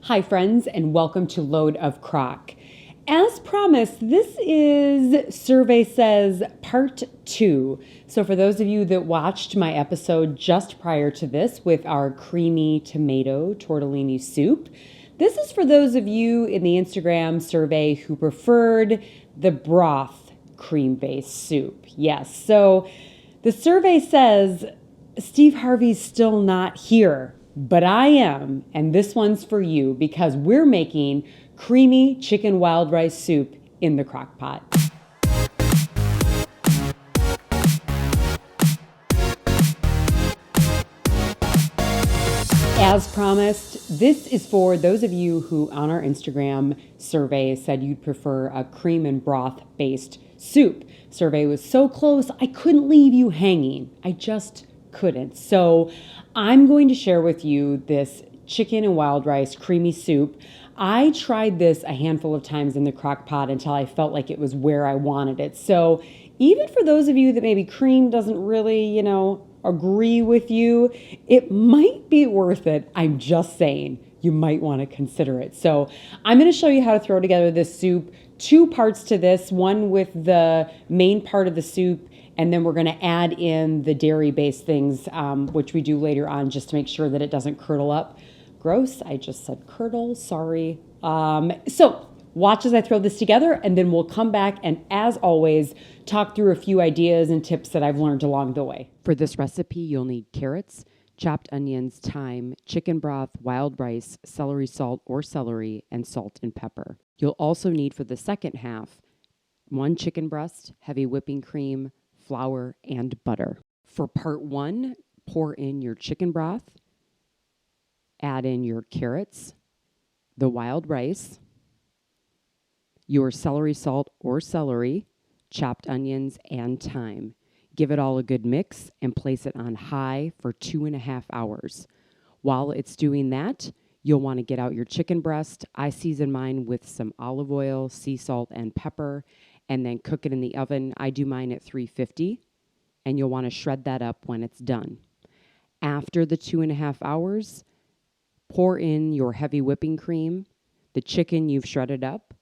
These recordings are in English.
Hi friends, and welcome to Load of Crock. As promised, this is Survey Says Part 2. So for those of you that watched my episode just prior to this with our creamy tomato tortellini soup, this is for those of you in the Instagram survey who preferred the broth cream-based soup. Yes, so the survey says Steve Harvey's still not here. But I am, and this one's for you because we're making creamy chicken wild rice soup in the crock pot. As promised, this is for those of you who on our Instagram survey said you'd prefer a cream and broth based soup. Survey was so close, I couldn't leave you hanging. I just couldn't. So I'm going to share with you this chicken and wild rice creamy soup. I tried this a handful of times in the crock pot until I felt like it was where I wanted it. So even for those of you that maybe cream doesn't really, agree with you, it might be worth it. I'm just saying you might want to consider it. So I'm going to show you how to throw together this soup. Two parts to this, one with the main part of the soup, and then we're going to add in the dairy-based things, which we do later on just to make sure that it doesn't curdle up. Gross, I just said curdle, sorry. So watch as I throw this together, and then we'll come back and, as always, talk through a few ideas and tips that I've learned along the way. For this recipe, you'll need carrots, chopped onions, thyme, chicken broth, wild rice, celery salt or celery, and salt and pepper. You'll also need for the second half 1 chicken breast, heavy whipping cream, flour, and butter. For part 1, pour in your chicken broth, add in your carrots, the wild rice, your celery salt or celery, chopped onions, and thyme. Give it all a good mix and place it on high for 2.5 hours. While it's doing that, you'll want to get out your chicken breast. I season mine with some olive oil, sea salt, and pepper, and then cook it in the oven. I do mine at 350, and you'll want to shred that up when it's done. After the 2.5 hours, pour in your heavy whipping cream, the chicken you've shredded up,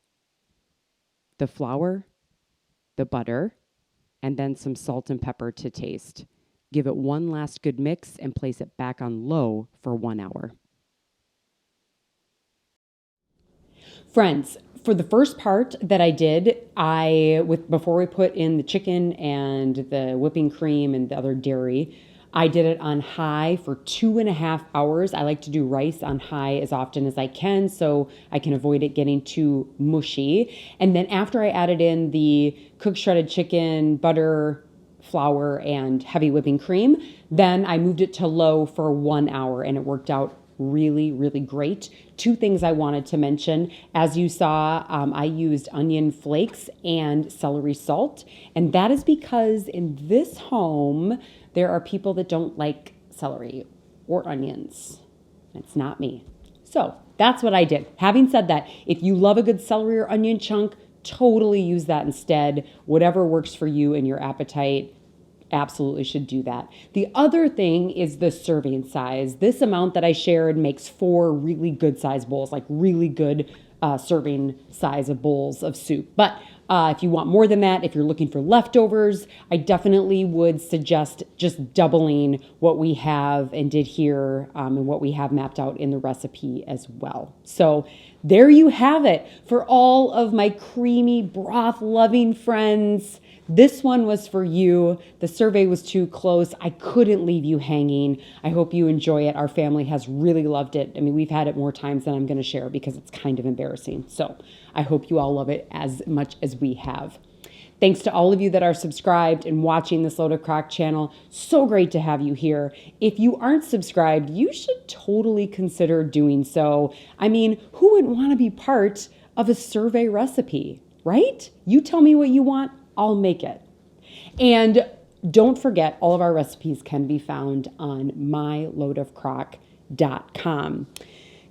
the flour, the butter, and then some salt and pepper to taste. Give it one last good mix and place it back on low for 1 hour. Friends, for the first part that I did, before we put in the chicken and the whipping cream and the other dairy, I did it on high for 2.5 hours. I like to do rice on high as often as I can so I can avoid it getting too mushy. And then after I added in the cooked shredded chicken, butter, flour, and heavy whipping cream, then I moved it to low for 1 hour, and it worked out really, really great. 2 things I wanted to mention. As you saw, I used onion flakes and celery salt, and that is because in this home, there are people that don't like celery or onions. It's not me. So that's what I did. Having said that, if you love a good celery or onion chunk, totally use that instead. Whatever works for you and your appetite, absolutely should do that. The other thing is the serving size. This amount that I shared makes 4 really good size bowls, like really good serving size of bowls of soup. But if you want more than that, if you're looking for leftovers, I definitely would suggest just doubling what we have and did here and what we have mapped out in the recipe as well. So there you have it. For all of my creamy broth loving friends, this one was for you. The survey was too close. I couldn't leave you hanging. I hope you enjoy it. Our family has really loved it. I mean, we've had it more times than I'm going to share because it's kind of embarrassing. So I hope you all love it as much as we have. Thanks to all of you that are subscribed and watching this Load of Crock channel. So great to have you here. If you aren't subscribed, you should totally consider doing so. I mean, who wouldn't want to be part of a survey recipe, right? You tell me what you want, I'll make it. And don't forget, all of our recipes can be found on myloadofcrock.com.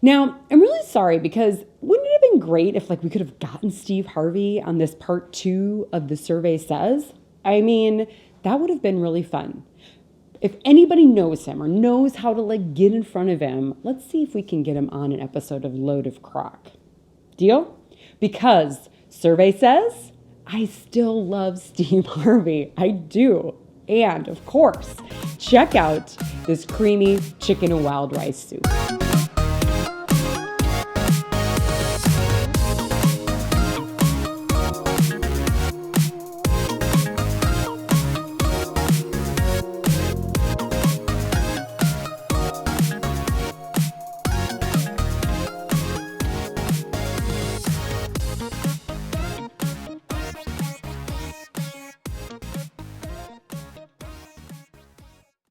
Now, I'm really sorry because wouldn't it have been great if we could have gotten Steve Harvey on this part 2 of the Survey Says? I mean, that would have been really fun. If anybody knows him or knows how to get in front of him, let's see if we can get him on an episode of Load of Crock. Deal? Because survey says, I still love Steve Harvey. I do. And of course, check out this creamy chicken and wild rice soup.